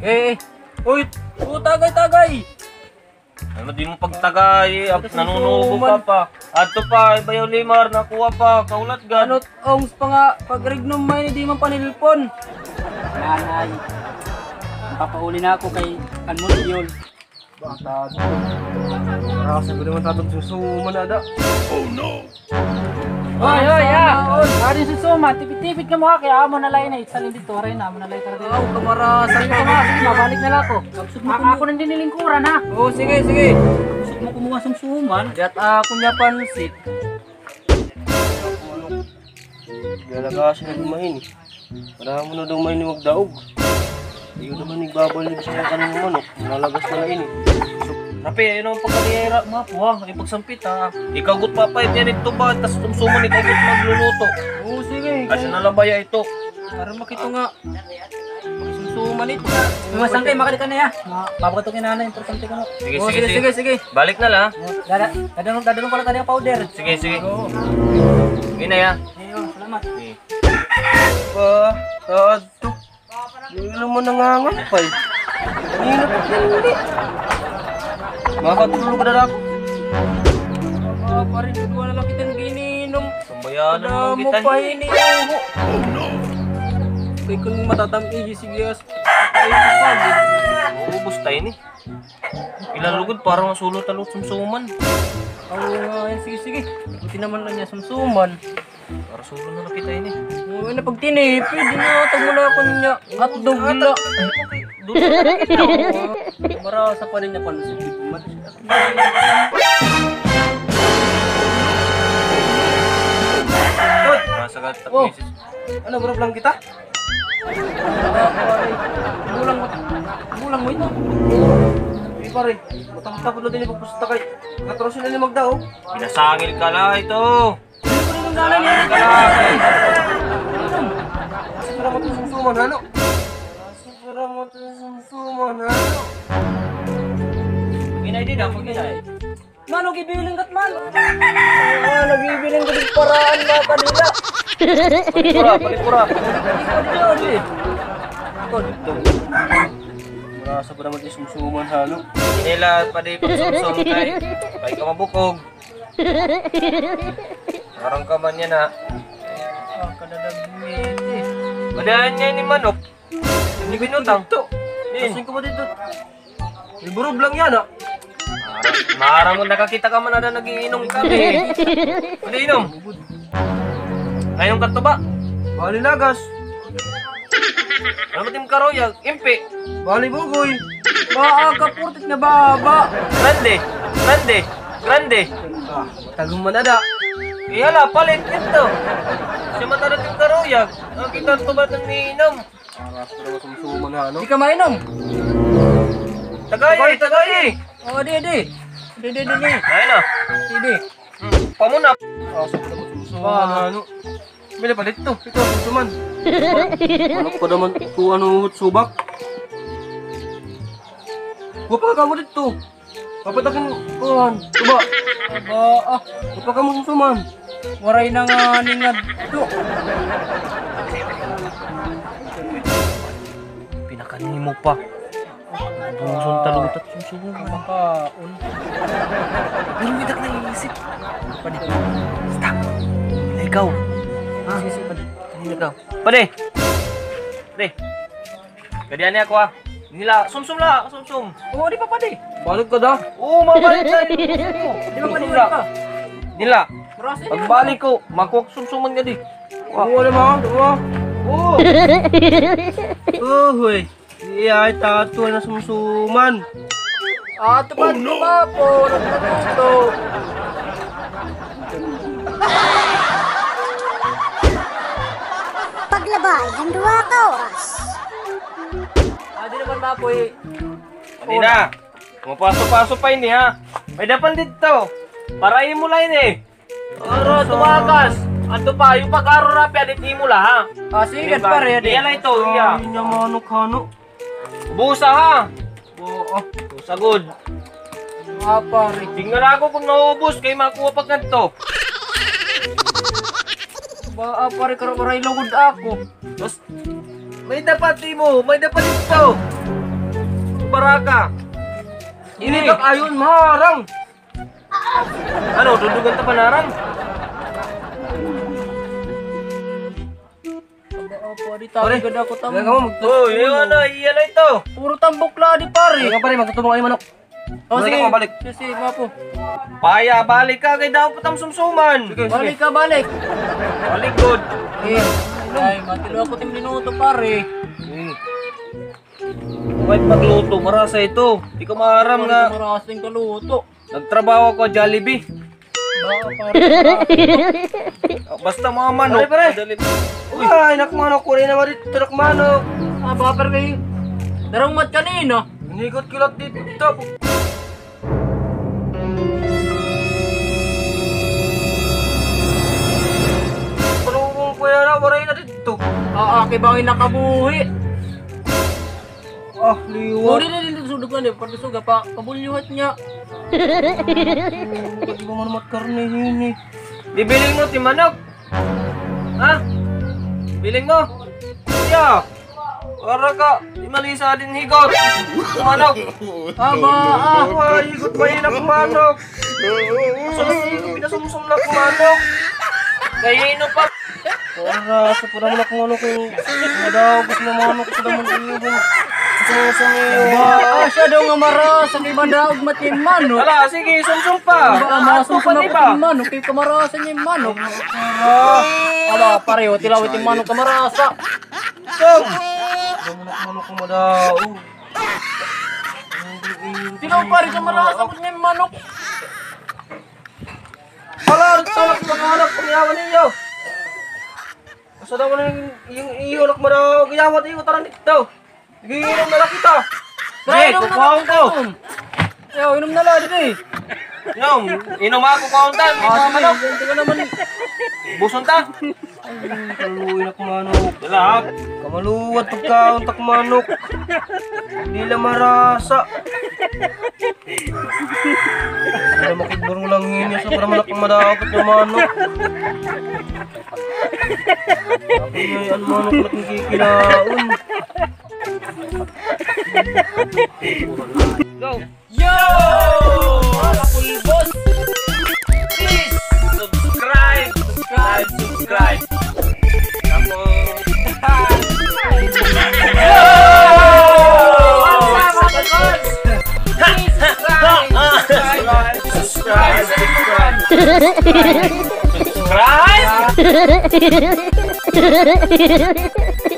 Uy, tagay. Ano di mo pagtagay, nanunubo ka pa. Adto pa, ibayaw limar, nakuha pa, kaulat gan. Ano, ongs pa nga, pag rignom may hindi man panilpon. Nanay. Papauli na ako kay Anmon yun. Bata. Rasa ko naman tatong susuman ada. Hoy, Ari susuma, tipid-tipid ka mo ha, kaya amo na lain eh. Salin dito, rin na, amo na lain talaga. Aw, kamarasan Sige ka mga, sige, mabalik na lang ako. Ako nang dinilingkuran ha. Oh, sige. Gusto mo kumuha sa suman. Diat ako niya pansit. Galaga siya lumahin. Para mo na daw may magdaog. Hindi ko naman nagbabalig siya kanong manok. Nalagas na lain eh. Rapi, ayun ang pagkaliyera mga po ha. Ay pagsampit ha. Ikagut papayat yan ito ba? Tapos tumsuman ikagut magluluto. Oh, sige. Kasi nalabaya ito. Para makita nga. Susuman ito. Lumasang kayo, makalik ka na ya. Babagatukin na yung importante ko no. Sige. Balik na lang. Dadalong ko lang tayo powder. Sige. Sige na ya. Ayun, salamat. Adto. Hindi naman nangangapay. Kanina pa pinili. Makatulog na lang. Pa rin, kedua na lang kita nag-ininom. Sambayanan Kada naman mo kita. pa iniuho. Kaya kung matatamigi, sige. Ay, pagod. Ubus tayo ni. Ilang lugod parang masulot ang sumsuman. Sige. Buti naman lang niya sumsuman. Para sulo na lang kita ini. Uy, na pag tinipid, dinatag mo na ako niya. Hotdog nila. Doon na lang kita. Marasa pa rin niya pansit. Masagat at Oh. misis. Ano, bro lang kita? Bulang mo ito. Ay, pare. Matang-tapos na din yung pagpusta kay. Katrosin na niya magdao. Pinasangil ka na ito. Hindi ko rin ang galang niya. Pinasangil ka na. Salamat sa sumsuman, ano? Salamat sa sumsuman, ano? Ginay din ako, ginay. Mano, gibiling kat man. Nagibiling ka din paraan na kanila. Palipura. Marasa pa naman yung sumsuman, ano? Nila pa di pagsumsum kay. Kay ka mabukog. Parang ka man yan ha. Kadadagmit eh. Madahan niya ni manok. Hindi binutang. Kasing ko ba dito? Iburog lang yan, ah. Maara mo nakakita ka man na nagiinom kami. Ano inom? Ayong kanto ba? Bali lagas. Ano matim karoyag? Impi. Bali bugoy. Kapurtit na baba. Grande. Tagong manada. Iyala, palit ito. Siya matarating karoyag. Ang kita ito ba itong niinom? Maras ko naman sumsuman na, ano? Di ka mainom. Tagay. Oh, di. Ayun na. Di. Pamunap. Asa ko naman sumsuman na, ano? Bili palit to. Ito, sumsuman. Ano pa naman kung ano subak? Huwag pa ka mo dito. Papatakin kuhan. Tuba. Huwag pa ka mo sumsuman. Waray na nga ningad. Pinakanin mo pa. Bungsun talutat sumsuman. Makaon. Pero hindi ka naiisip. Pwede. Stop. Ikaw. Ikaw. Pwede. Kadian niya ako ha. Nila, sumsum. Oh, di pa pa di. Balik ka da. Oo, mabalik na. Di pa pa di. Nila, Marasa pagbalik ko, makuha sumsuman ka di. Wala mo, diba? Oo. Uy. Iya, tato na sumsuman. Tupa po. Nagputo. Paglabay ng 2 ka oras. Di naman mapoy. Hindi na. Pumapaso-paso pa ini ha. May dapan dito. Parahin mo lang ini. Aro, tumakas. Ando pa, yung pag-aro rapi, adit mo lah ha. Sige, pare. Di yan ito, iya. Ay, niya manok-hanok. Busa ha. Oo. Busa good. Pare. Tingnan ako kung naubos, kay makuha pa ganito. Pare, karo-karay lugod ako. Tapos, may dapat mo, may dapat dito. baraka. Ini kak ayon marang. Ano, dudugan ta panarang? Opo, di tayo ganda ako Kaya tamo. ka mo magtulong. Oh, yun na, iyan na ito. Puro tambok la di pare. Kaya pare, magtutulong kayo manok. O Balik sige, ako, balik. sige, mapo. Paya, balik ka kay daw patang sumsuman. Sige, sige. Balik ka, balik. Balik good. Eh, ay, matilo ako tim minuto pare. Kahit magluto, marasa ito. Di ka maaram nga. Marasing kaluto. Nagtrabaho ako Jollibee. Baka pare. Basta mga manok. Pare, pare. madali- Ay, nakmanok ko rin naman dito. Nakmanok. Ah, baka pare kayo. Darang mat kanina. Inigot ko lang dito. Panungkong ko yan na, waray na dito. Ah, bangin nakabuhi. Ah, liwat. Uri na din sudog na din. Pati suga pa, kabulyuhat niya. Hindi ko man karne ini. Bibiling mo ti manok. Ha? Biling mo. Yeah. Para ka, di malisa din higot. Manok. Aba, ah. Ah, higot pa yun ako manok. Pinasumsum na ako manok. Kaya pa. Para sa parang na kung ano kung madawag na manok sa damang ilibong. Sumsum Ah, siya daw nga marasa kay bandaog matin manok. Wala, sige, sumsum pa. Baka Ato masumpa pa na diba? ko manok kay kamarasa niya yung manok. Aba, pareho, tilawit yung manok kamarasa. Sum. manok ko madawag. Tilaw pare kamarasa ko niya yung manok. Wala, talak pangalak pangyawan ninyo. Asa daw na yung iulak mo daw, giyawat iyo taran dito. Giinom na lang kita. Try, inom na kukuhaon lang ko. Yo, inom na lang din eh. Inom, inom ako kauntan. Ah, sige, Manok. ganito ka naman. Buson ta. Kaluin ako manok. Wala. Kamaluwat pagkauntak manok. Hindi lang marasa. Hindi makiburo lang ini sa para malak madakot yung manok. Ako ngayon manok na kikilaon. Go. Yo! Mga pulbos! Please subscribe. Subscribe. Tapos. Subscribe.